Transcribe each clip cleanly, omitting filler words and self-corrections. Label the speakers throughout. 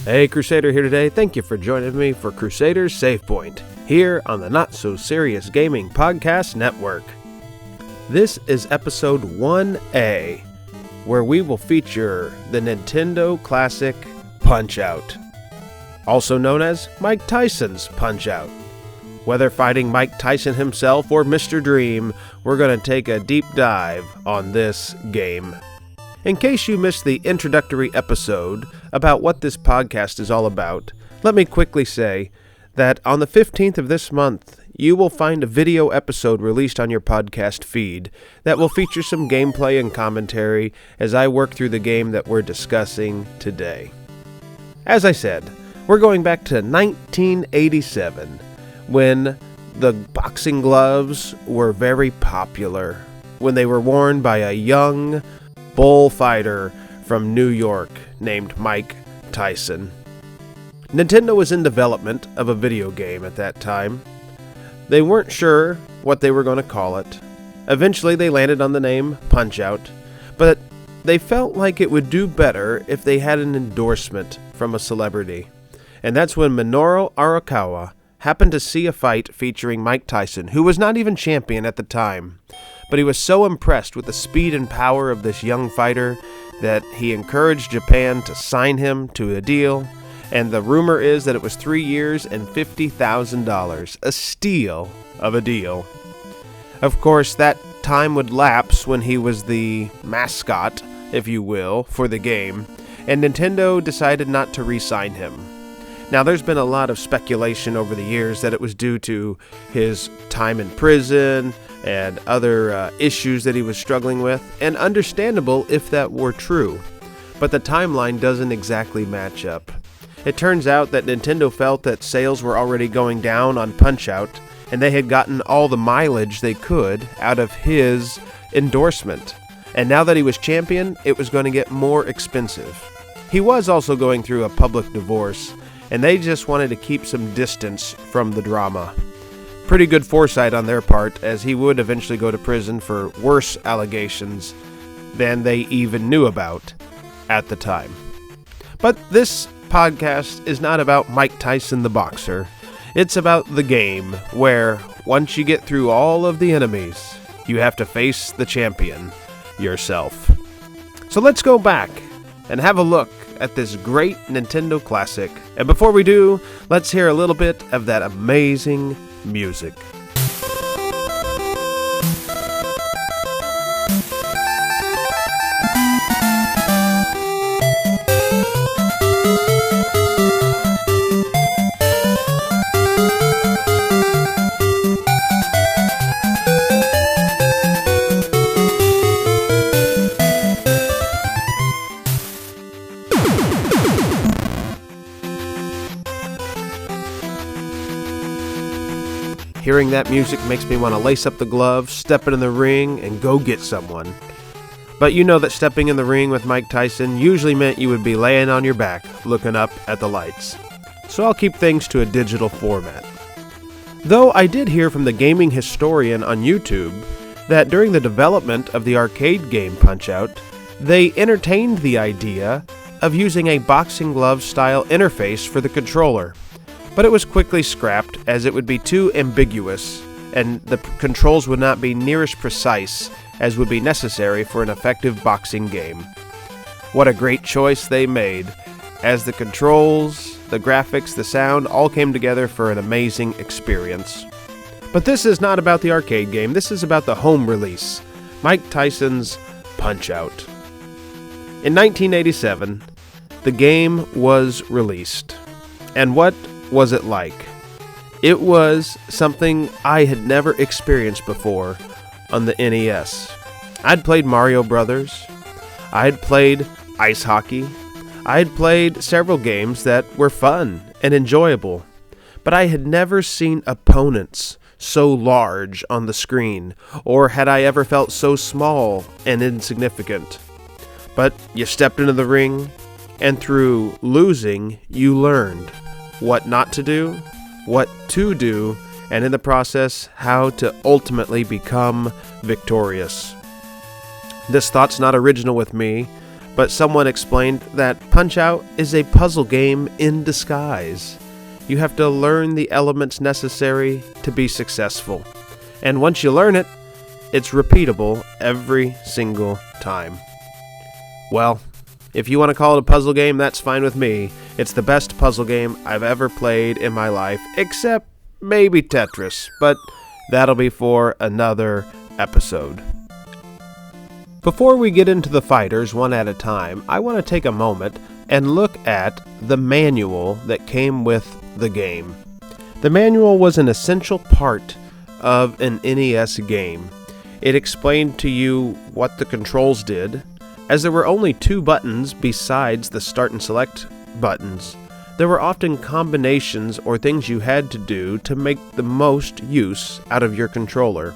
Speaker 1: Hey, Krusaider here today. Thank you for joining me for Krusaider's Save Point, here on the Not So Serious Gaming Podcast Network. This is episode 1A, where we will feature the Nintendo classic Punch-Out!, also known as Mike Tyson's Punch-Out!. Whether fighting Mike Tyson himself or Mr. Dream, we're going to take a deep dive on this game. In case you missed the introductory episode about what this podcast is all about, let me quickly say that on the 15th of this month, you will find a video episode released on your podcast feed that will feature some gameplay and commentary as I work through the game that we're discussing today. As I said, we're going back to 1987, when the boxing gloves were very popular, when they were worn by a young bullfighter from New York named Mike Tyson. Nintendo was in development of a video game at that time. They weren't sure what they were going to call it. Eventually they landed on the name Punch-Out!, but they felt like it would do better if they had an endorsement from a celebrity. And that's when Minoru Arakawa happened to see a fight featuring Mike Tyson, who was not even champion at the time. But he was so impressed with the speed and power of this young fighter that he encouraged Japan to sign him to a deal, and the rumor is that it was 3 years and $50,000, a steal of a deal. Of course, that time would lapse when he was the mascot, if you will, for the game, and Nintendo decided not to re-sign him. Now, there's been a lot of speculation over the years that it was due to his time in prison and other issues that he was struggling with, and understandable if that were true. But the timeline doesn't exactly match up. It turns out that Nintendo felt that sales were already going down on Punch-Out!, and they had gotten all the mileage they could out of his endorsement. And now that he was champion, it was going to get more expensive. He was also going through a public divorce, and they just wanted to keep some distance from the drama. Pretty good foresight on their part, as he would eventually go to prison for worse allegations than they even knew about at the time. But this podcast is not about Mike Tyson the boxer. It's about the game, where once you get through all of the enemies, you have to face the champion yourself. So let's go back and have a look at this great Nintendo classic. And before we do, let's hear a little bit of that amazing music. Hearing that music makes me want to lace up the gloves, step into the ring, and go get someone. But you know that stepping in the ring with Mike Tyson usually meant you would be laying on your back, looking up at the lights. So I'll keep things to a digital format. Though I did hear from the gaming historian on YouTube that during the development of the arcade game Punch-Out!, they entertained the idea of using a boxing glove style interface for the controller. But it was quickly scrapped as it would be too ambiguous and the controls would not be near as precise as would be necessary for an effective boxing game. What a great choice they made, as the controls, the graphics, the sound all came together for an amazing experience. But this is not about the arcade game, this is about the home release, Mike Tyson's Punch-Out!. In 1987, the game was released. And what was it like? It was something I had never experienced before on the NES. I'd played Mario Brothers, I'd played ice hockey, I'd played several games that were fun and enjoyable, but I had never seen opponents so large on the screen, or had I ever felt so small and insignificant. But you stepped into the ring, and through losing, you learned what not to do, what to do, and in the process, how to ultimately become victorious. This thought's not original with me, but someone explained that Punch-Out is a puzzle game in disguise. You have to learn the elements necessary to be successful. And once you learn it, it's repeatable every single time. Well, if you want to call it a puzzle game, that's fine with me. It's the best puzzle game I've ever played in my life, except maybe Tetris, but that'll be for another episode. Before we get into the fighters one at a time, I want to take a moment and look at the manual that came with the game. The manual was an essential part of an NES game. It explained to you what the controls did, as there were only 2 buttons besides the start and select buttons. There were often combinations or things you had to do to make the most use out of your controller.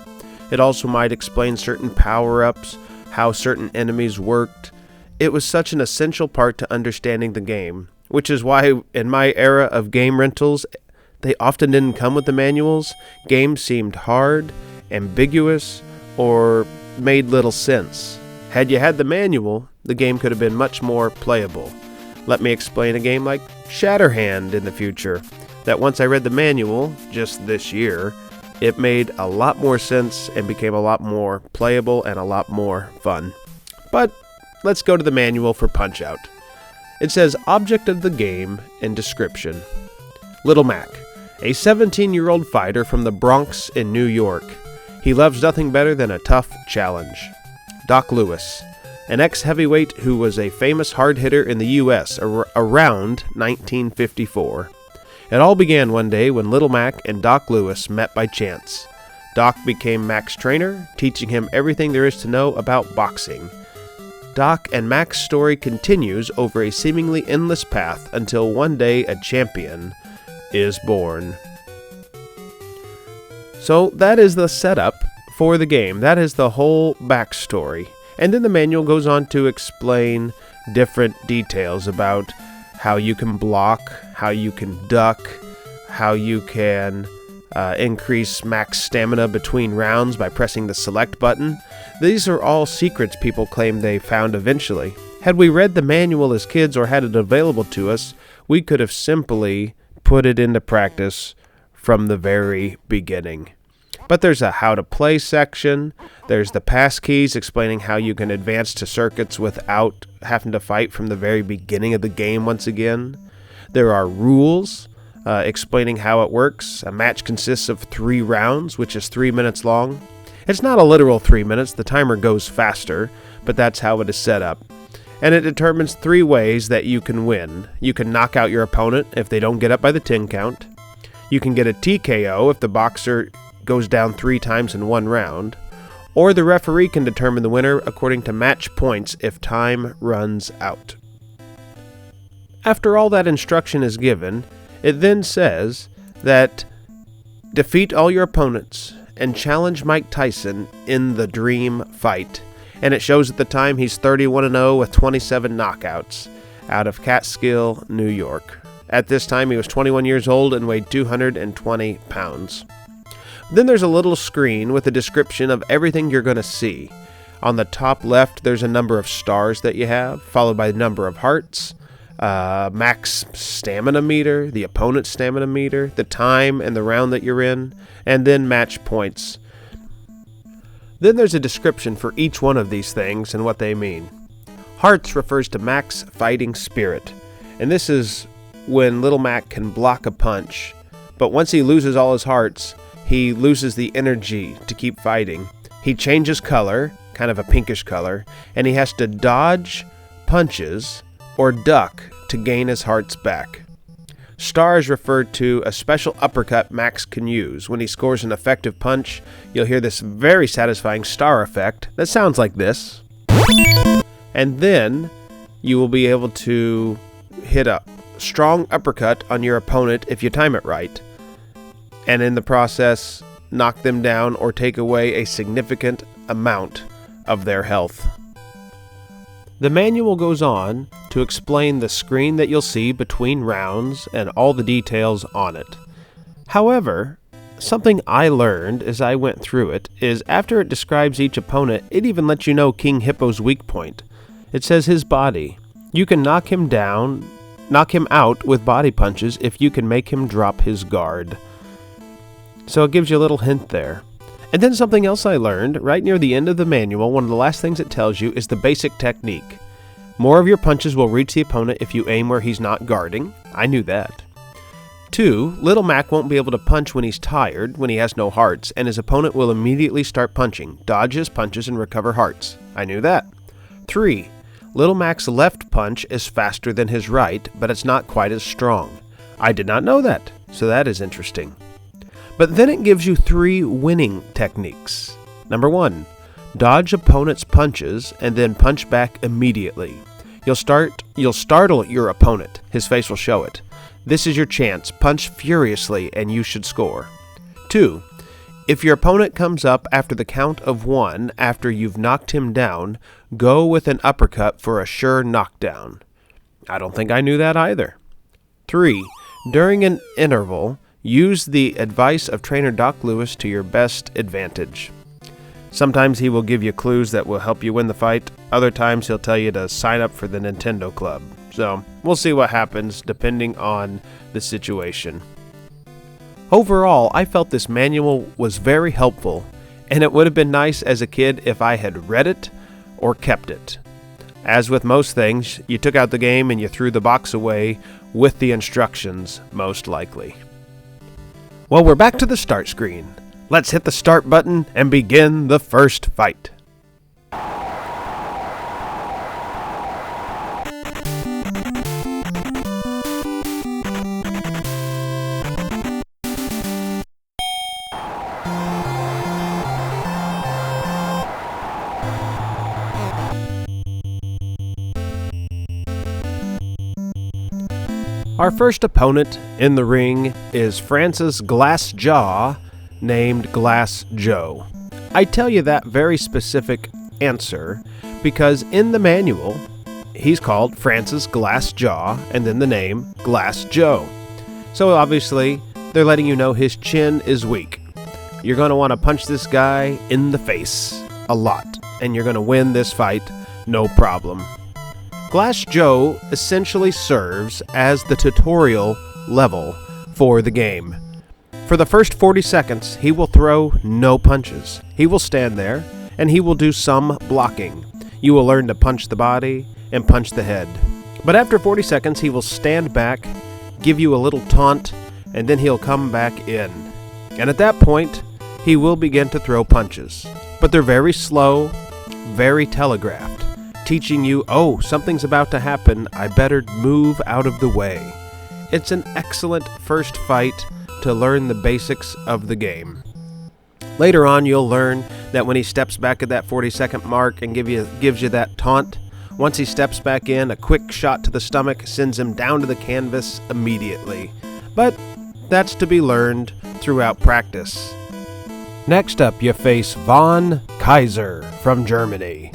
Speaker 1: It also might explain certain power-ups, how certain enemies worked. It was such an essential part to understanding the game, which is why in my era of game rentals, they often didn't come with the manuals. Games seemed hard, ambiguous, or made little sense. Had you had the manual, the game could have been much more playable. Let me explain a game like Shatterhand in the future, that once I read the manual, just this year, it made a lot more sense and became a lot more playable and a lot more fun. But let's go to the manual for Punch-Out. It says, object of the game and description. Little Mac, a 17-year-old fighter from the Bronx in New York. He loves nothing better than a tough challenge. Doc Lewis, an ex-heavyweight who was a famous hard hitter in the U.S. around 1954. It all began one day when Little Mac and Doc Lewis met by chance. Doc became Mac's trainer, teaching him everything there is to know about boxing. Doc and Mac's story continues over a seemingly endless path until one day a champion is born. So that is the setup for the game. That is the whole backstory. And then the manual goes on to explain different details about how you can block, how you can duck, how you can increase max stamina between rounds by pressing the select button. These are all secrets people claim they found eventually. Had we read the manual as kids or had it available to us, we could have simply put it into practice from the very beginning. But there's a how to play section, there's the pass keys explaining how you can advance to circuits without having to fight from the very beginning of the game once again. There are rules explaining how it works. A match consists of 3 rounds, which is 3 minutes long. It's not a literal 3 minutes, the timer goes faster, but that's how it is set up. And it determines 3 ways that you can win. You can knock out your opponent if they don't get up by the 10 count. You can get a TKO if the boxer goes down 3 times in 1 round. Or the referee can determine the winner according to match points if time runs out. After all that instruction is given, it then says that defeat all your opponents and challenge Mike Tyson in the dream fight. And it shows at the time he's 31-0 with 27 knockouts out of Catskill, New York. At this time he was 21 years old and weighed 220 pounds. Then there's a little screen with a description of everything you're going to see. On the top left there's a number of stars that you have, followed by the number of hearts, max stamina meter, the opponent's stamina meter, the time and the round that you're in, and then match points. Then there's a description for each one of these things and what they mean. Hearts refers to Mac's fighting spirit, and this is when Little Mac can block a punch, but once he loses all his hearts, he loses the energy to keep fighting. He changes color, kind of a pinkish color, and he has to dodge punches or duck to gain his hearts back. Stars refer to a special uppercut Max can use. When he scores an effective punch, you'll hear this very satisfying star effect that sounds like this. And then you will be able to hit a strong uppercut on your opponent if you time it right, and in the process knock them down or take away a significant amount of their health. The manual goes on to explain the screen that you'll see between rounds and all the details on it. However, something I learned as I went through it is after it describes each opponent, it even lets you know King Hippo's weak point. It says his body. You can knock him out with body punches if you can make him drop his guard. So it gives you a little hint there. And then something else I learned, right near the end of the manual, one of the last things it tells you is the basic technique. More of your punches will reach the opponent if you aim where he's not guarding. I knew that. 2. Little Mac won't be able to punch when he's tired, when he has no hearts, and his opponent will immediately start punching, dodge his punches, and recover hearts. I knew that. 3. Little Mac's left punch is faster than his right, but it's not quite as strong. I did not know that, so that is interesting. But then it gives you 3 winning techniques. Number 1. Dodge opponent's punches and then punch back immediately. You'll startle your opponent. His face will show it. This is your chance. Punch furiously and you should score. 2. If your opponent comes up after the count of 1 after you've knocked him down, go with an uppercut for a sure knockdown. I don't think I knew that either. 3. During an interval, use the advice of trainer Doc Lewis to your best advantage. Sometimes he will give you clues that will help you win the fight. Other times he'll tell you to sign up for the Nintendo Club. So, we'll see what happens depending on the situation. Overall, I felt this manual was very helpful, and it would have been nice as a kid if I had read it or kept it. As with most things, you took out the game and you threw the box away with the instructions, most likely. Well, we're back to the start screen. Let's hit the start button and begin the first fight. Our first opponent in the ring is France's Glass Jaw, named Glass Joe. I tell you that very specific answer because in the manual, he's called France's Glass Jaw and then the name Glass Joe. So obviously, they're letting you know his chin is weak. You're going to want to punch this guy in the face a lot, and you're going to win this fight no problem. Glass Joe essentially serves as the tutorial level for the game. For the first 40 seconds, he will throw no punches. He will stand there, and he will do some blocking. You will learn to punch the body and punch the head. But after 40 seconds, he will stand back, give you a little taunt, and then he'll come back in. And at that point, he will begin to throw punches. But they're very slow, very telegraphed, teaching you, oh, something's about to happen, I better move out of the way. It's an excellent first fight to learn the basics of the game. Later on, you'll learn that when he steps back at that 40-second mark and gives you that taunt, once he steps back in, a quick shot to the stomach sends him down to the canvas immediately. But that's to be learned throughout practice. Next up, you face von Kaiser from Germany.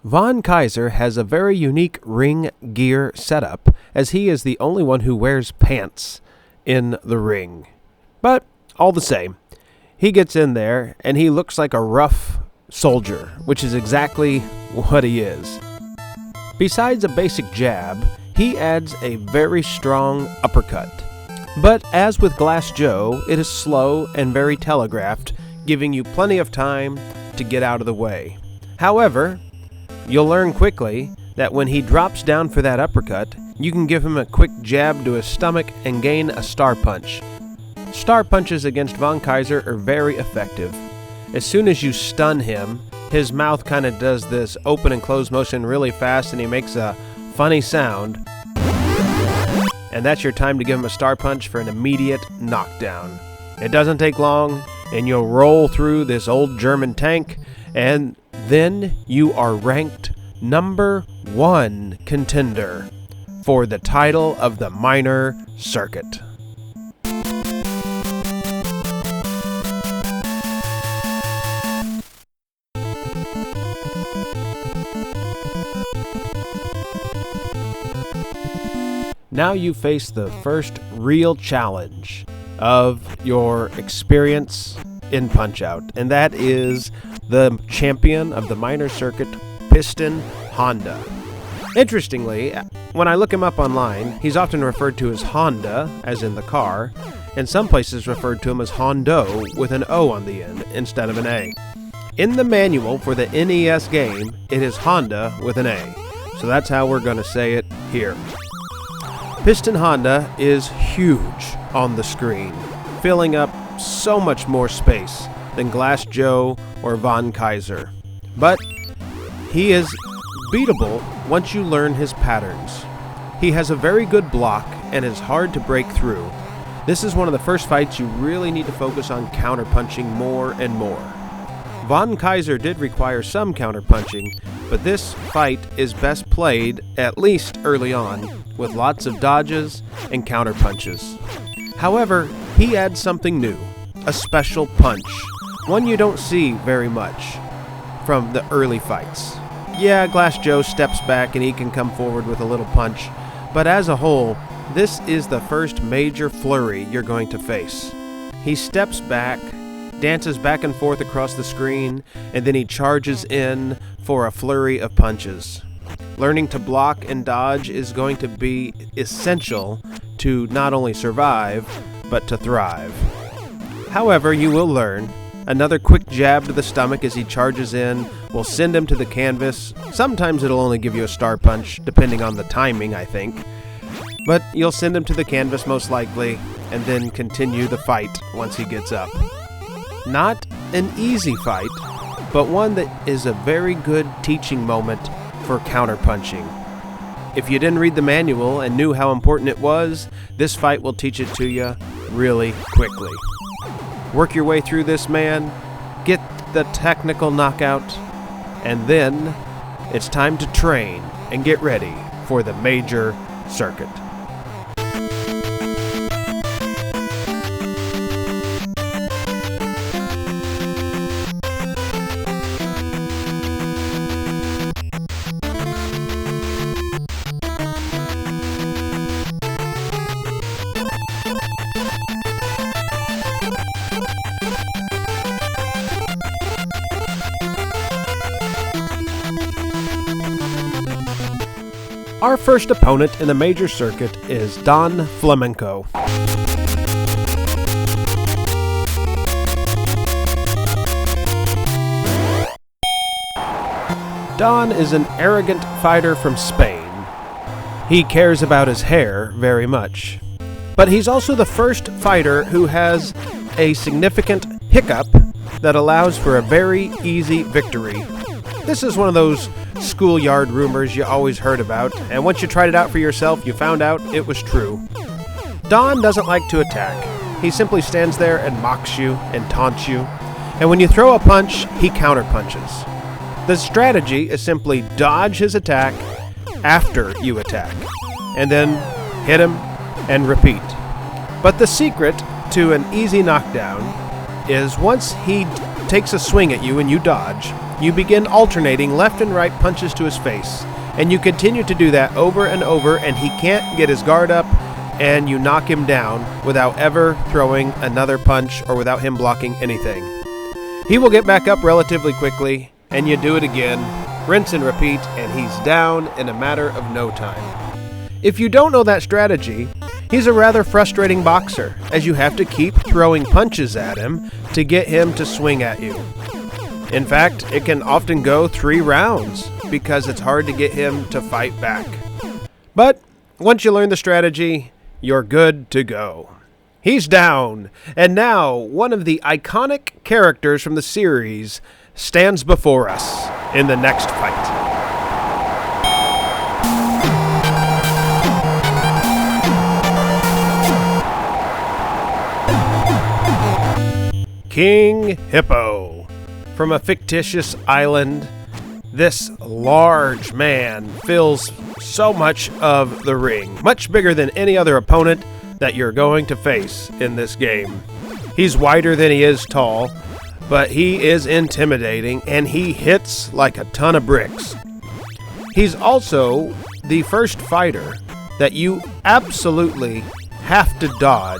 Speaker 1: Von Kaiser has a very unique ring gear setup, as he is the only one who wears pants in the ring. But all the same, he gets in there and he looks like a rough soldier, which is exactly what he is. Besides a basic jab, he adds a very strong uppercut. But as with Glass Joe, it is slow and very telegraphed, giving you plenty of time to get out of the way. However, you'll learn quickly that when he drops down for that uppercut, you can give him a quick jab to his stomach and gain a star punch. Star punches against Von Kaiser are very effective. As soon as you stun him, his mouth kind of does this open and close motion really fast and he makes a funny sound. And that's your time to give him a star punch for an immediate knockdown. It doesn't take long and you'll roll through this old German tank, and then you are ranked number 1 contender for the title of the minor circuit. Now you face the first real challenge of your experience in Punch-Out, and that is the champion of the minor circuit, Piston Honda. Interestingly, when I look him up online, he's often referred to as Honda, as in the car, and some places referred to him as Hondo with an O on the end instead of an A. In the manual for the NES game, it is Honda with an A, so that's how we're going to say it here. Piston Honda is huge on the screen, filling up so much more space than Glass Joe or Von Kaiser. But he is beatable once you learn his patterns. He has a very good block and is hard to break through. This is one of the first fights you really need to focus on counterpunching more and more. Von Kaiser did require some counterpunching, but this fight is best played, at least early on, with lots of dodges and counterpunches. However, he adds something new, a special punch, one you don't see very much from the early fights. Yeah, Glass Joe steps back and he can come forward with a little punch, but as a whole, this is the first major flurry you're going to face. He steps back, dances back and forth across the screen, and then he charges in for a flurry of punches. Learning to block and dodge is going to be essential to not only survive, but to thrive. However, you will learn. Another quick jab to the stomach as he charges in will send him to the canvas. Sometimes it'll only give you a star punch, depending on the timing, I think. But you'll send him to the canvas most likely, and then continue the fight once he gets up. Not an easy fight, but one that is a very good teaching moment for counterpunching. If you didn't read the manual and knew how important it was, this fight will teach it to you really quickly. Work your way through this man, get the technical knockout, and then it's time to train and get ready for the major circuit. Our first opponent in the major circuit is Don Flamenco. Don is an arrogant fighter from Spain. He cares about his hair very much. But he's also the first fighter who has a significant hiccup that allows for a very easy victory. This is one of those schoolyard rumors you always heard about, and once you tried it out for yourself, you found out it was true. Don doesn't like to attack. He simply stands there and mocks you and taunts you, and when you throw a punch, he counterpunches. The strategy is simply dodge his attack after you attack, and then hit him and repeat. But the secret to an easy knockdown is once he takes a swing at you and you dodge, you begin alternating left and right punches to his face, and you continue to do that over and over, and he can't get his guard up, and you knock him down without ever throwing another punch or without him blocking anything. He will get back up relatively quickly, and you do it again, rinse and repeat, and he's down in a matter of no time. If you don't know that strategy, he's a rather frustrating boxer, as you have to keep throwing punches at him to get him to swing at you. In fact, it can often go 3 rounds because it's hard to get him to fight back. But once you learn the strategy, you're good to go. He's down, and now one of the iconic characters from the series stands before us in the next fight. King Hippo. From a fictitious island, this large man fills so much of the ring, much bigger than any other opponent that you're going to face in this game. He's wider than he is tall, but he is intimidating, and he hits like a ton of bricks. He's also the first fighter that you absolutely have to dodge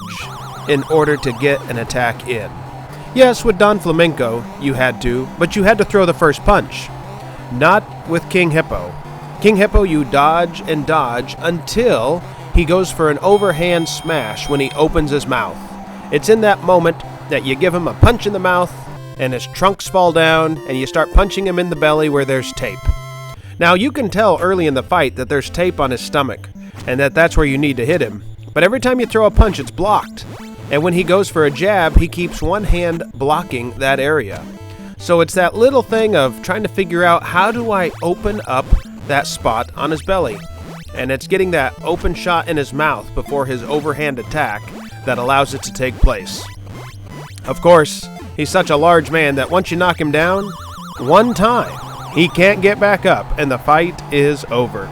Speaker 1: in order to get an attack in. Yes, with Don Flamenco, you had to, but you had to throw the first punch. Not with King Hippo. King Hippo, you dodge and dodge until he goes for an overhand smash when he opens his mouth. It's in that moment that you give him a punch in the mouth and his trunks fall down and you start punching him in the belly where there's tape. Now, you can tell early in the fight that there's tape on his stomach and that's where you need to hit him. But every time you throw a punch, it's blocked. And when he goes for a jab, he keeps one hand blocking that area. So it's that little thing of trying to figure out, how do I open up that spot on his belly? And it's getting that open shot in his mouth before his overhand attack that allows it to take place. Of course, he's such a large man that once you knock him down, one time, he can't get back up and the fight is over.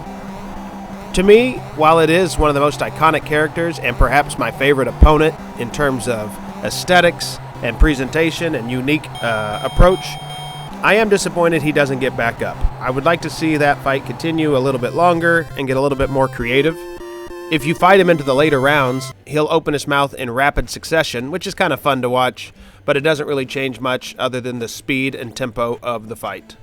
Speaker 1: To me, while it is one of the most iconic characters and perhaps my favorite opponent in terms of aesthetics and presentation and unique approach, I am disappointed he doesn't get back up. I would like to see that fight continue a little bit longer and get a little bit more creative. If you fight him into the later rounds, he'll open his mouth in rapid succession, which is kind of fun to watch, but it doesn't really change much other than the speed and tempo of the fight.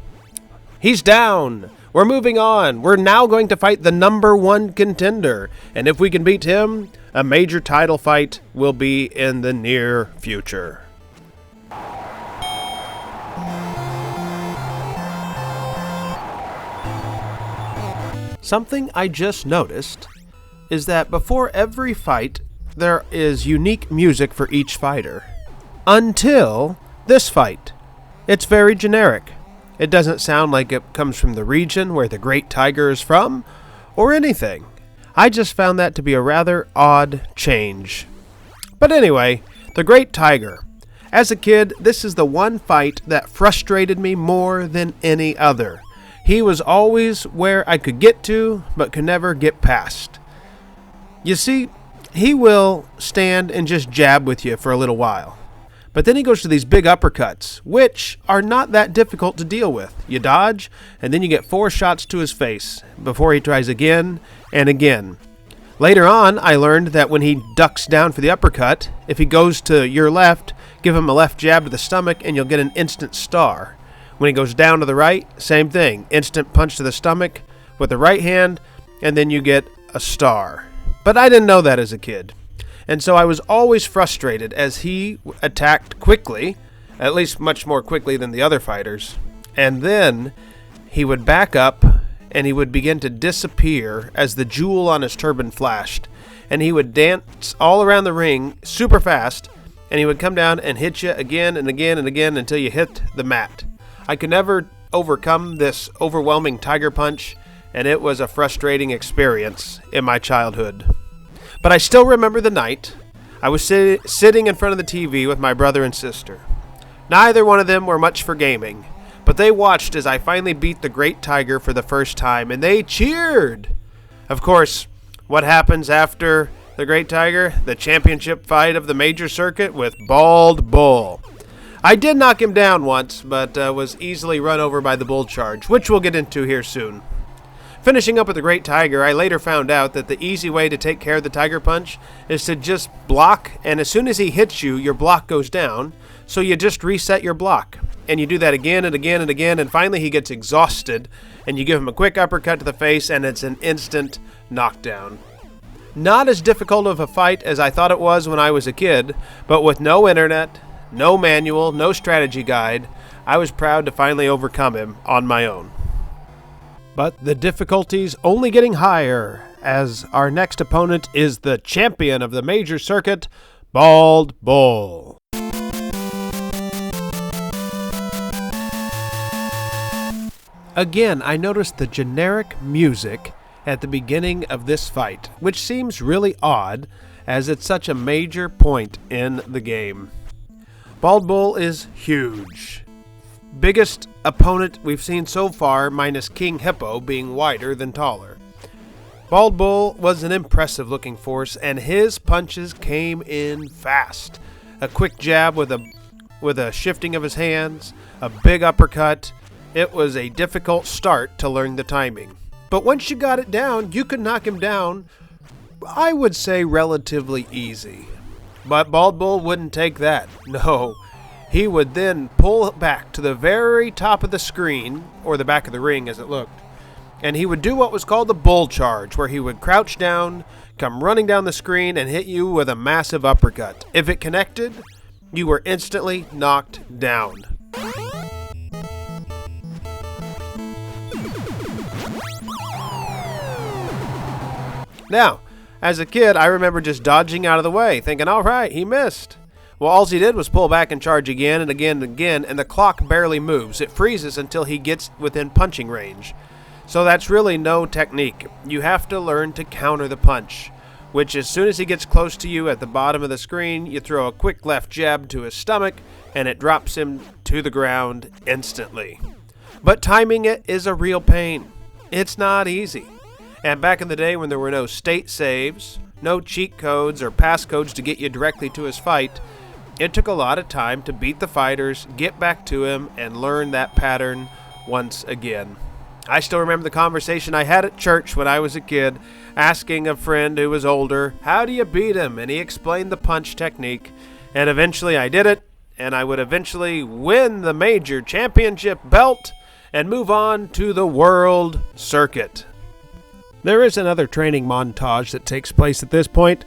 Speaker 1: He's down! We're moving on. We're now going to fight the #1 contender. And if we can beat him, a major title fight will be in the near future. Something I just noticed is that before every fight, there is unique music for each fighter. Until this fight. It's very generic. It doesn't sound like it comes from the region where the Great Tiger is from, or anything. I just found that to be a rather odd change. But anyway, the Great Tiger. As a kid, this is the one fight that frustrated me more than any other. He was always where I could get to, but could never get past. You see, he will stand and just jab with you for a little while. But then he goes to these big uppercuts, which are not that difficult to deal with. You dodge, and then you get 4 shots to his face before he tries again and again. Later on, I learned that when he ducks down for the uppercut, if he goes to your left, give him a left jab to the stomach, and you'll get an instant star. When he goes down to the right, same thing. Instant punch to the stomach with the right hand, and then you get a star. But I didn't know that as a kid. And so I was always frustrated as he attacked quickly, at least much more quickly than the other fighters. And then he would back up and he would begin to disappear as the jewel on his turban flashed. And he would dance all around the ring super fast, and he would come down and hit you again and again and again until you hit the mat. I could never overcome this overwhelming tiger punch, and it was a frustrating experience in my childhood. But I still remember the night. I was sitting in front of the TV with my brother and sister. Neither one of them were much for gaming, but they watched as I finally beat the Great Tiger for the first time, and they cheered. Of course, what happens after the Great Tiger? The championship fight of the major circuit with Bald Bull. I did knock him down once, but was easily run over by the bull charge, which we'll get into here soon. Finishing up with the Great Tiger, I later found out that the easy way to take care of the tiger punch is to just block, and as soon as he hits you, your block goes down, so you just reset your block. And you do that again and again and again, and finally he gets exhausted, and you give him a quick uppercut to the face, and it's an instant knockdown. Not as difficult of a fight as I thought it was when I was a kid, but with no internet, no manual, no strategy guide, I was proud to finally overcome him on my own. But the difficulty's only getting higher, as our next opponent is the champion of the major circuit, Bald Bull. Again, I noticed the generic music at the beginning of this fight, which seems really odd, as it's such a major point in the game. Bald Bull is huge. Biggest opponent we've seen so far, minus King Hippo being wider than taller. Bald Bull was an impressive looking force, and his punches came in fast. A quick jab with a shifting of his hands, a big uppercut. It was a difficult start to learn the timing. But once you got it down, you could knock him down I would say, relatively easy. But Bald Bull wouldn't take that. No. He would then pull back to the very top of the screen, or the back of the ring as it looked, and he would do what was called the bull charge, where he would crouch down, come running down the screen, and hit you with a massive uppercut. If it connected, you were instantly knocked down. Now, as a kid, I remember just dodging out of the way, thinking, all right, he missed. Well, all he did was pull back and charge again and again and again, and the clock barely moves. It freezes until he gets within punching range. So that's really no technique. You have to learn to counter the punch, which as soon as he gets close to you at the bottom of the screen, you throw a quick left jab to his stomach, and it drops him to the ground instantly. But timing it is a real pain. It's not easy. And back in the day when there were no state saves, no cheat codes or passcodes to get you directly to his fight, it took a lot of time to beat the fighters, get back to him, and learn that pattern once again. I still remember the conversation I had at church when I was a kid, asking a friend who was older, how do you beat him? And he explained the punch technique, and eventually I did it, and I would eventually win the major championship belt and move on to the world circuit. There is another training montage that takes place at this point,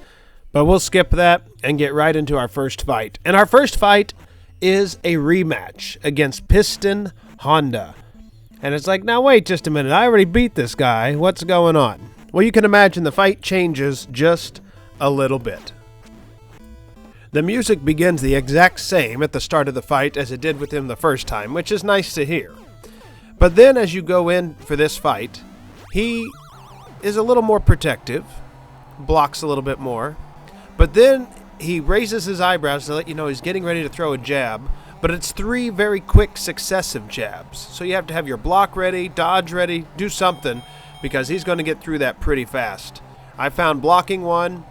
Speaker 1: but we'll skip that and get right into our first fight. And our first fight is a rematch against Piston Honda. And it's like, now wait just a minute, I already beat this guy, what's going on? Well, you can imagine the fight changes just a little bit. The music begins the exact same at the start of the fight as it did with him the first time, which is nice to hear. But then as you go in for this fight, he is a little more protective, blocks a little bit more, but then he raises his eyebrows to let you know he's getting ready to throw a jab, but it's 3 very quick successive jabs. So you have to have your block ready, dodge ready, do something, because he's going to get through that pretty fast. I found blocking one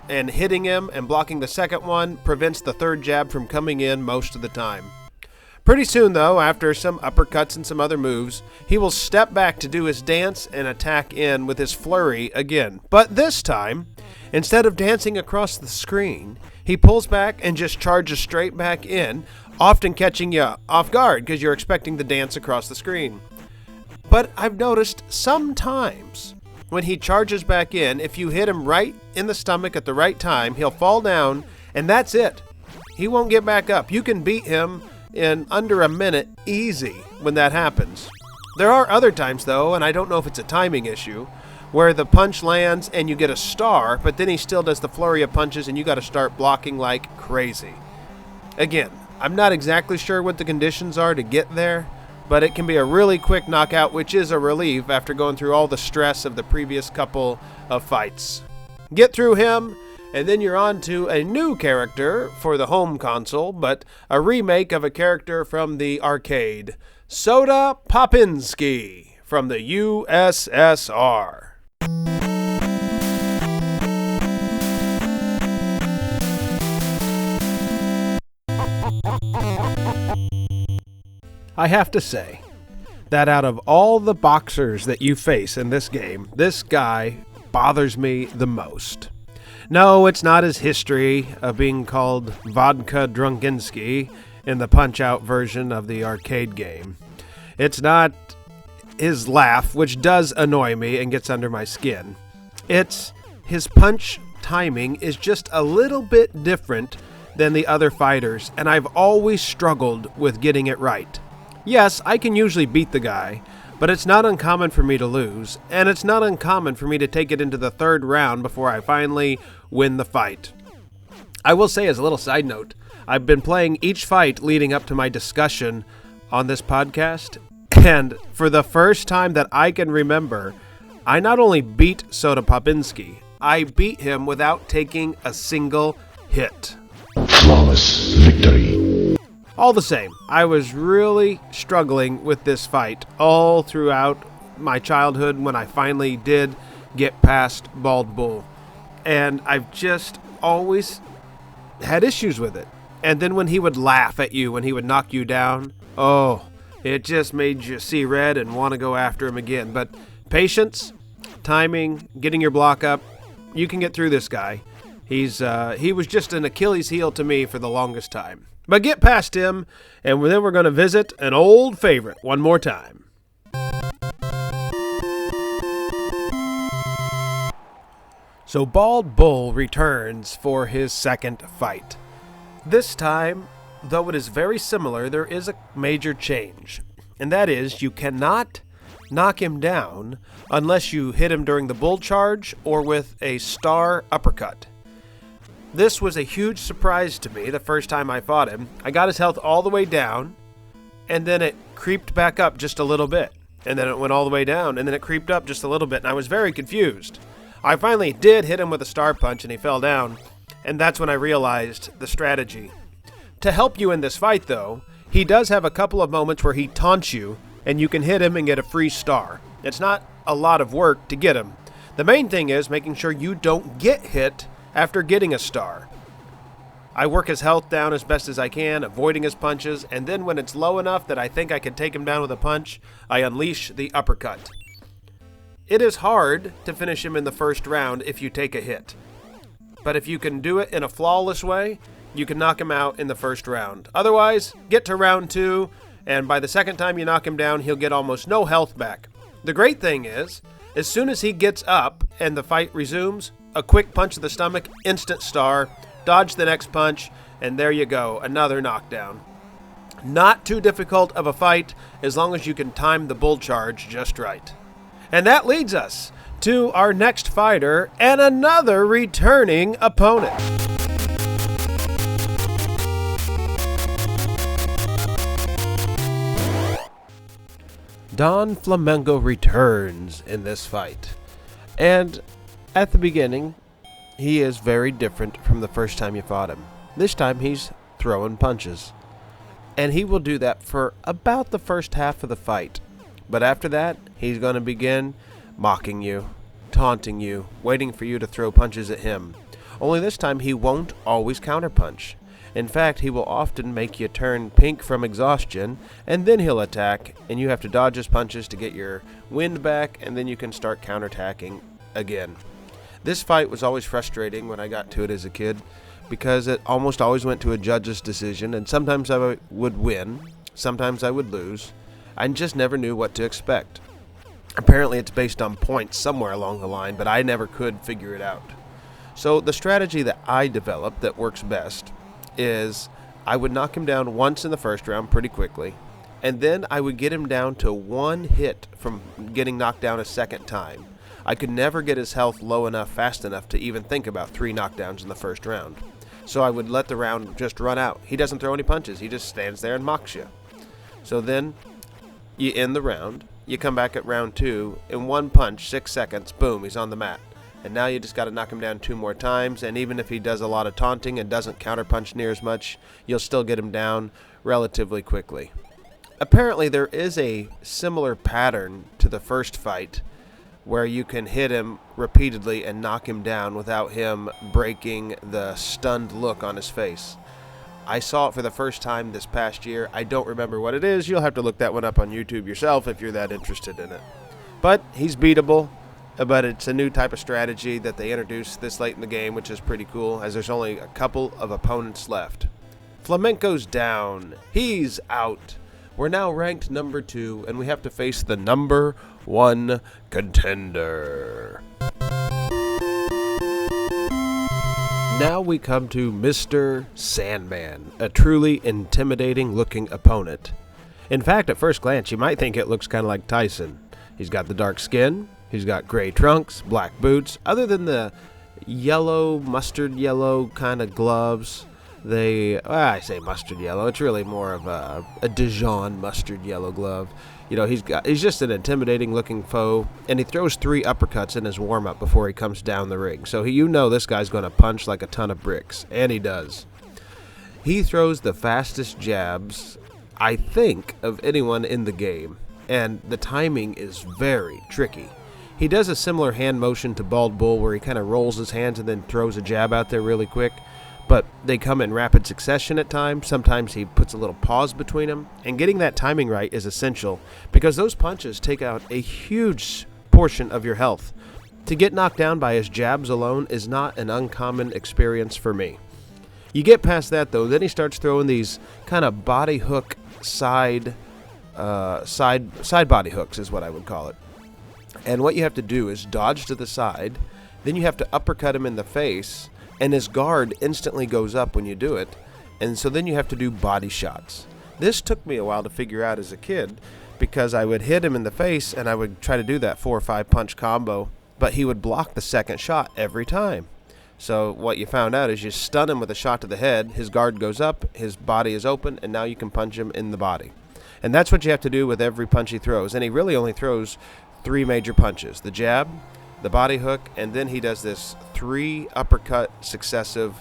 Speaker 1: and hitting him and blocking the second one prevents the third jab from coming in most of the time. Pretty soon, though, after some uppercuts and some other moves, he will step back to do his dance and attack in with his flurry again. But this time, instead of dancing across the screen, he pulls back and just charges straight back in, often catching you off guard because you're expecting the dance across the screen. But I've noticed sometimes when he charges back in, if you hit him right in the stomach at the right time, he'll fall down, and that's it. He won't get back up. You can beat him in under a minute easy when that happens. There are other times, though, and I don't know if it's a timing issue, where the punch lands and you get a star, but then he still does the flurry of punches and you got to start blocking like crazy. Again, I'm not exactly sure what the conditions are to get there, but it can be a really quick knockout, which is a relief after going through all the stress of the previous couple of fights. Get through him, and then you're on to a new character for the home console, but a remake of a character from the arcade, Soda Popinski from the USSR. I have to say that out of all the boxers that you face in this game, this guy bothers me the most. No, it's not his history of being called Vodka Drunkinski in the Punch-Out version of the arcade game. It's not his laugh, which does annoy me and gets under my skin. It's his punch timing is just a little bit different than the other fighters, and I've always struggled with getting it right. Yes, I can usually beat the guy, but it's not uncommon for me to lose, and it's not uncommon for me to take it into the third round before I finally win the fight. I will say, as a little side note, I've been playing each fight leading up to my discussion on this podcast, and for the first time that I can remember, I not only beat Soda Popinski, I beat him without taking a single hit.
Speaker 2: Flawless victory.
Speaker 1: All the same, I was really struggling with this fight all throughout my childhood when I finally did get past Bald Bull. And I've just always had issues with it. And then when he would laugh at you, when he would knock you down, oh, it just made you see red and want to go after him again. But patience, timing, getting your block up, You can get through this guy. He was just an Achilles heel to me for the longest time. But get past him, and then we're going to visit an old favorite one more time. So Bald Bull returns for his second fight. This time, though it is very similar, there is a major change. And that is, you cannot knock him down unless you hit him during the bull charge or with a star uppercut. This was a huge surprise to me the first time I fought him. I got his health all the way down, and then it creeped back up just a little bit. And then it went all the way down, and then it creeped up just a little bit, and I was very confused. I finally did hit him with a star punch, and he fell down, and that's when I realized the strategy. To help you in this fight, though, he does have a couple of moments where he taunts you, and you can hit him and get a free star. It's not a lot of work to get him. The main thing is making sure you don't get hit after getting a star. I work his health down as best as I can, avoiding his punches, and then when it's low enough that I think I can take him down with a punch, I unleash the uppercut. It is hard to finish him in the first round if you take a hit. But if you can do it in a flawless way, you can knock him out in the first round. Otherwise, get to round 2, and by the second time you knock him down, he'll get almost no health back. The great thing is, as soon as he gets up and the fight resumes, a quick punch to the stomach, instant star, dodge the next punch, and there you go, another knockdown. Not too difficult of a fight as long as you can time the bull charge just right. And that leads us to our next fighter and another returning opponent. Don Flamenco returns in this fight. And at the beginning, he is very different from the first time you fought him. This time he's throwing punches. And he will do that for about the first half of the fight. But after that, he's going to begin mocking you, taunting you, waiting for you to throw punches at him. Only this time he won't always counterpunch. In fact, he will often make you turn pink from exhaustion, and then he'll attack, and you have to dodge his punches to get your wind back, and then you can start counterattacking again. This fight was always frustrating when I got to it as a kid, because it almost always went to a judge's decision, and sometimes I would win, sometimes I would lose. I just never knew what to expect. Apparently it's based on points somewhere along the line, but I never could figure it out. So the strategy that I developed that works best is I would knock him down once in the first round pretty quickly, and then I would get him down to one hit from getting knocked down a second time. I could never get his health low enough fast enough to even think about 3 knockdowns in the first round. So I would let the round just run out. He doesn't throw any punches. He just stands there and mocks you. So then you end the round. You come back at round 2. In one punch, 6 seconds, boom, he's on the mat. And now you just got to knock him down 2 more times, and even if he does a lot of taunting and doesn't counterpunch near as much, you'll still get him down relatively quickly. Apparently there is a similar pattern to the first fight where you can hit him repeatedly and knock him down without him breaking the stunned look on his face. I saw it for the first time this past year. I don't remember what it is. You'll have to look that one up on YouTube yourself if you're that interested in it. But he's beatable. But it's a new type of strategy that they introduced this late in the game, which is pretty cool, as there's only a couple of opponents left. Flamenco's down. He's out. We're now ranked number 2, and we have to face the number 1 contender. Now we come to Mr. Sandman, a truly intimidating-looking opponent. In fact, at first glance, you might think it looks kind of like Tyson. He's got the dark skin. He's got gray trunks, black boots. Other than the yellow, mustard yellow kind of gloves, I say mustard yellow. It's really more of a Dijon mustard yellow glove. You know, he's just an intimidating looking foe, and he throws 3 uppercuts in his warm-up before he comes down the ring. So you know this guy's going to punch like a ton of bricks, and he does. He throws the fastest jabs, I think, of anyone in the game, and the timing is very tricky. He does a similar hand motion to Bald Bull where he kind of rolls his hands and then throws a jab out there really quick, but they come in rapid succession at times. Sometimes he puts a little pause between them, and getting that timing right is essential because those punches take out a huge portion of your health. To get knocked down by his jabs alone is not an uncommon experience for me. You get past that, though, then he starts throwing these kind of body hook side body hooks is what I would call it. And what you have to do is dodge to the side, then you have to uppercut him in the face, and his guard instantly goes up when you do it, and so then you have to do body shots. This took me a while to figure out as a kid, because I would hit him in the face, and I would try to do that 4 or 5 punch combo, but he would block the second shot every time. So what you found out is you stun him with a shot to the head, his guard goes up, his body is open, and now you can punch him in the body. And that's what you have to do with every punch he throws. And he really only throws 3 major punches: the jab, the body hook, and then he does this 3 uppercut successive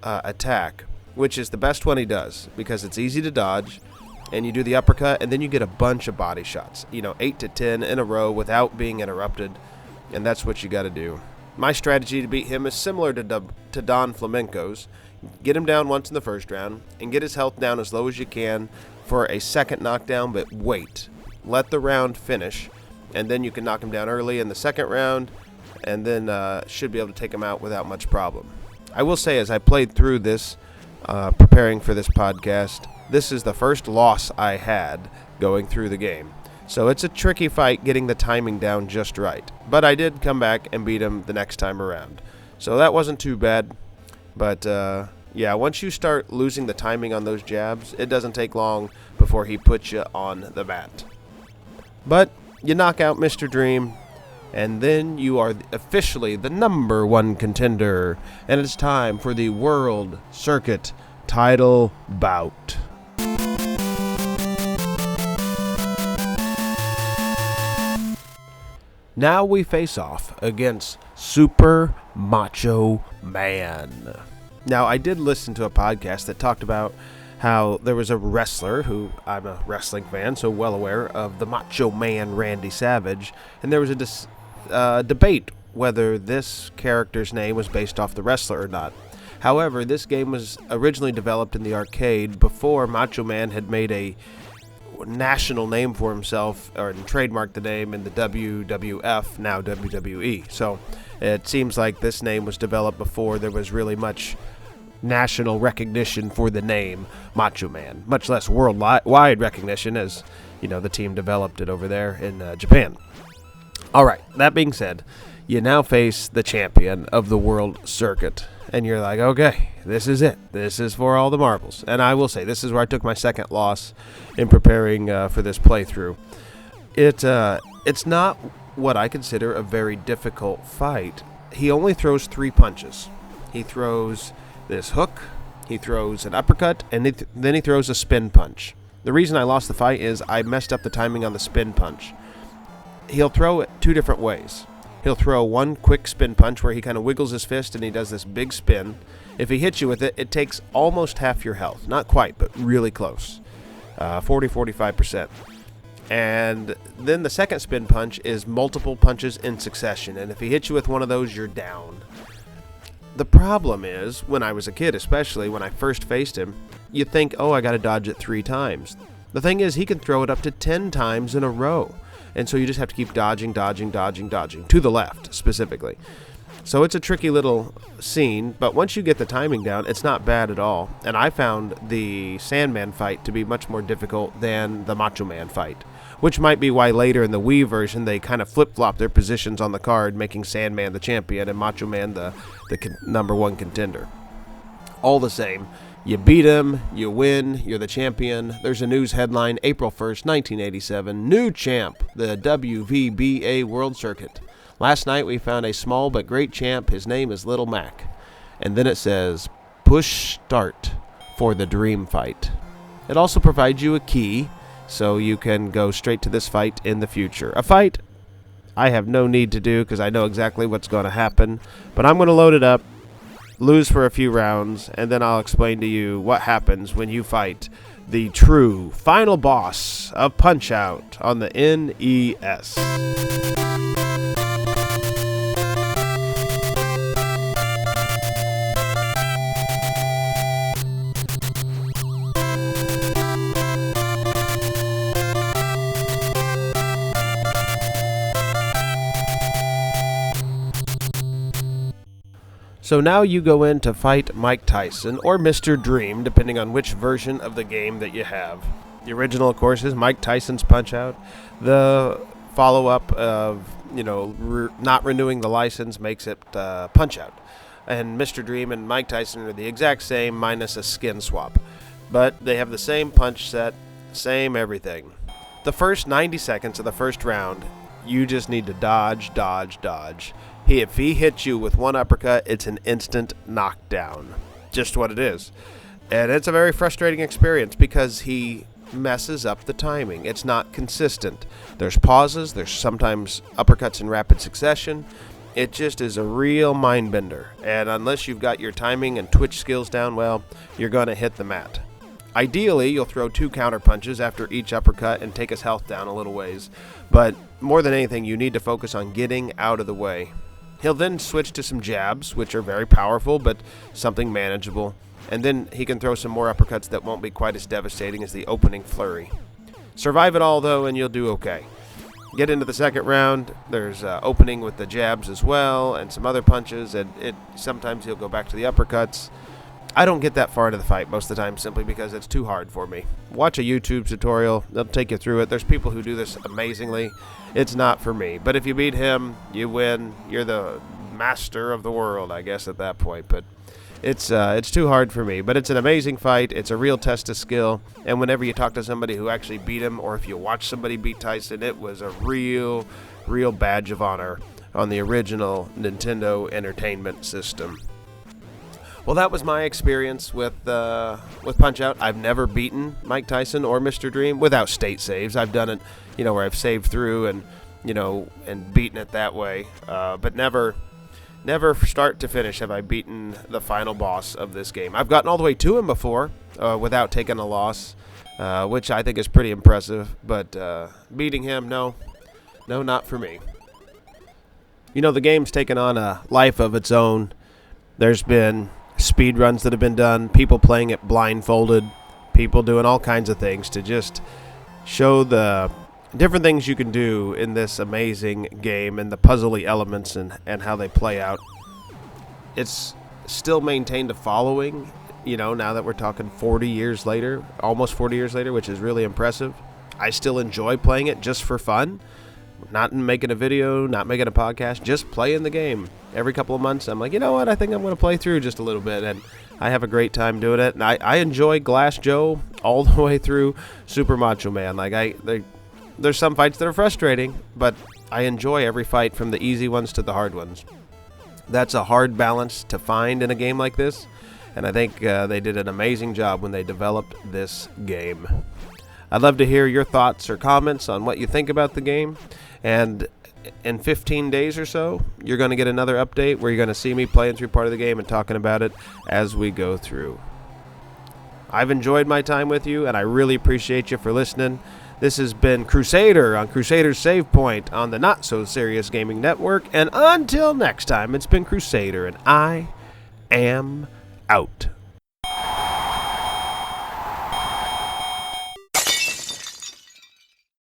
Speaker 1: attack, which is the best one he does because it's easy to dodge, and you do the uppercut, and then you get a bunch of body shots, 8 to 10 in a row without being interrupted, and that's what you got to do. My strategy to beat him is similar to Don Flamenco's. Get him down once in the first round and get his health down as low as you can for a second knockdown, but wait. Let the round finish, and then you can knock him down early in the second round, and then should be able to take him out without much problem. I will say, as I played through this, preparing for this podcast, this is the first loss I had going through the game. So it's a tricky fight getting the timing down just right. But I did come back and beat him the next time around. So that wasn't too bad. But, yeah, once you start losing the timing on those jabs, it doesn't take long before he puts you on the mat. But you knock out Mr. Dream, and then you are officially the #1 contender. And it's time for the World Circuit title bout. Now we face off against Super Macho Man. Now, I did listen to a podcast that talked about how there was a wrestler who, I'm a wrestling fan, so well aware of the Macho Man Randy Savage, and there was a debate whether this character's name was based off the wrestler or not. However, this game was originally developed in the arcade before Macho Man had made a national name for himself or trademarked the name in the WWF, now WWE. So it seems like this name was developed before there was really much national recognition for the name Macho Man, much less worldwide recognition, as the team developed it over there in Japan. All right, that being said, you now face the champion of the World Circuit, and you're like, okay, this is it. This is for all the marbles. And I will say, this is where I took my second loss in preparing for this playthrough. It's not what I consider a very difficult fight. He only throws 3 punches. He throws this hook, he throws an uppercut, and then he throws a spin punch. The reason I lost the fight is I messed up the timing on the spin punch. He'll throw it 2 different ways. He'll throw one quick spin punch where he kind of wiggles his fist and he does this big spin. If he hits you with it, it takes almost half your health. Not quite, but really close. 40-45%. And then the second spin punch is multiple punches in succession. And if he hits you with one of those, you're down. The problem is, when I was a kid, especially when I first faced him, you think, oh, I got to dodge it 3 times. The thing is, he can throw it up to 10 times in a row. And so you just have to keep dodging, to the left, specifically. So it's a tricky little scene, but once you get the timing down, it's not bad at all. And I found the Sandman fight to be much more difficult than the Macho Man fight, which might be why later in the Wii version they kind of flip-flop their positions on the card, making Sandman the champion and Macho Man the #1 contender. All the same, you beat him, you win, you're the champion. There's a news headline, April 1st, 1987, new champ, the WVBA World Circuit. Last night we found a small but great champ. His name is Little Mac. And then it says, push start for the dream fight. It also provides you a key so you can go straight to this fight in the future. A fight I have no need to do because I know exactly what's going to happen. But I'm going to load it up, lose for a few rounds, and then I'll explain to you what happens when you fight the true final boss of Punch-Out on the NES. So now you go in to fight Mike Tyson, or Mr. Dream, depending on which version of the game that you have. The original, of course, is Mike Tyson's Punch-Out. The follow-up of, not renewing the license makes it Punch-Out. And Mr. Dream and Mike Tyson are the exact same, minus a skin swap. But they have the same punch set, same everything. The first 90 seconds of the first round, you just need to dodge, dodge, dodge. If he hits you with one uppercut, it's an instant knockdown. Just what it is. And it's a very frustrating experience because he messes up the timing. It's not consistent. There's pauses. There's sometimes uppercuts in rapid succession. It just is a real mind bender. And unless you've got your timing and twitch skills down well, you're going to hit the mat. Ideally, you'll throw 2 counter punches after each uppercut and take his health down a little ways. But more than anything, you need to focus on getting out of the way. He'll then switch to some jabs, which are very powerful, but something manageable. And then he can throw some more uppercuts that won't be quite as devastating as the opening flurry. Survive it all, though, and you'll do okay. Get into the second round. There's opening with the jabs as well, and some other punches, and sometimes he'll go back to the uppercuts. I don't get that far into the fight most of the time simply because it's too hard for me. Watch a YouTube tutorial. They'll take you through it. There's people who do this amazingly. It's not for me. But if you beat him, you win. You're the master of the world, I guess, at that point. But it's too hard for me. But it's an amazing fight. It's a real test of skill. And whenever you talk to somebody who actually beat him, or if you watch somebody beat Tyson, it was a real badge of honor on the original Nintendo Entertainment System. Well, that was my experience with Punch-Out. I've never beaten Mike Tyson or Mr. Dream without state saves. I've done it, where I've saved through and beaten it that way. But never start to finish have I beaten the final boss of this game. I've gotten all the way to him before without taking a loss, which I think is pretty impressive. But beating him, no, not for me. The game's taken on a life of its own. There's been speed runs that have been done, people playing it blindfolded, people doing all kinds of things to just show the different things you can do in this amazing game and the puzzly elements and how they play out. It's still maintained a following, now that we're talking 40 years later, almost 40 years later, which is really impressive. I still enjoy playing it just for fun. Not making a video, not making a podcast, just playing the game. Every couple of months, I'm like, you know what, I think I'm going to play through just a little bit, and I have a great time doing it. And I enjoy Glass Joe all the way through Super Macho Man. There's some fights that are frustrating, but I enjoy every fight from the easy ones to the hard ones. That's a hard balance to find in a game like this, and I think they did an amazing job when they developed this game. I'd love to hear your thoughts or comments on what you think about the game. And in 15 days or so, you're going to get another update where you're going to see me playing through part of the game and talking about it as we go through. I've enjoyed my time with you, and I really appreciate you for listening. This has been Krusaider on Krusaider's Save Point on the Not So Serious Gaming Network. And until next time, it's been Krusaider, and I am out.